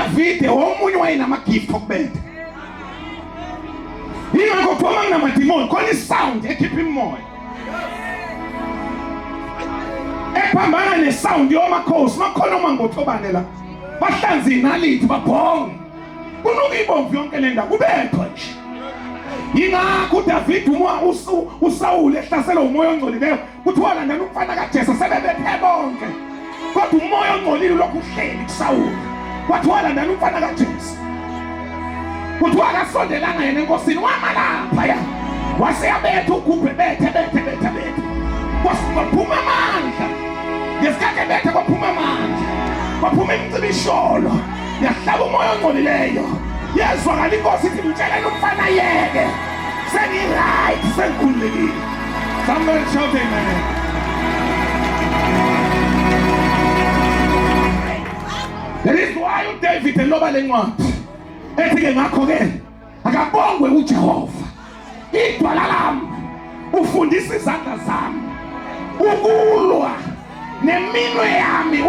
uDavide omunye wayenama-gift okubetha. Yingakho phuma kunamadimoni khona isound ekhipha imimoya ephambana nesound yomakhosi. Makhona uMangotobane la bahlanza inalithi babhonge kunuka ibomvu yonke le ndawo kubethwa nje. Yingakho uDavide uma uSawule ehlaselwa umoya ongcolileyo kuthiwa landana umfana kaJese sebebethe bonke, kodwa umoya ongcolile lokhu uhleli kuSawule. Kwathiwa landana umfana kaJese, kuthiwa akasondelanga yena enkosini, wama laphaya waseyabetha ugubhe bethe kwaphuma amandla. Ngesikhathi ebethe kwaphuma amandla, kwaphuma imicibisholo, yahlaba umoya ongcolileyo. Yezwakala inkosi ithi mtsheleni umfana yeke sengi-right, sengikhululekile. Somebody shout amen. That is why uDavid eloba le ncwadi ethi-ke ngakho-ke akabongwe uJehova idwala lami, ufundisa izandla zami ukulwa neminwe yami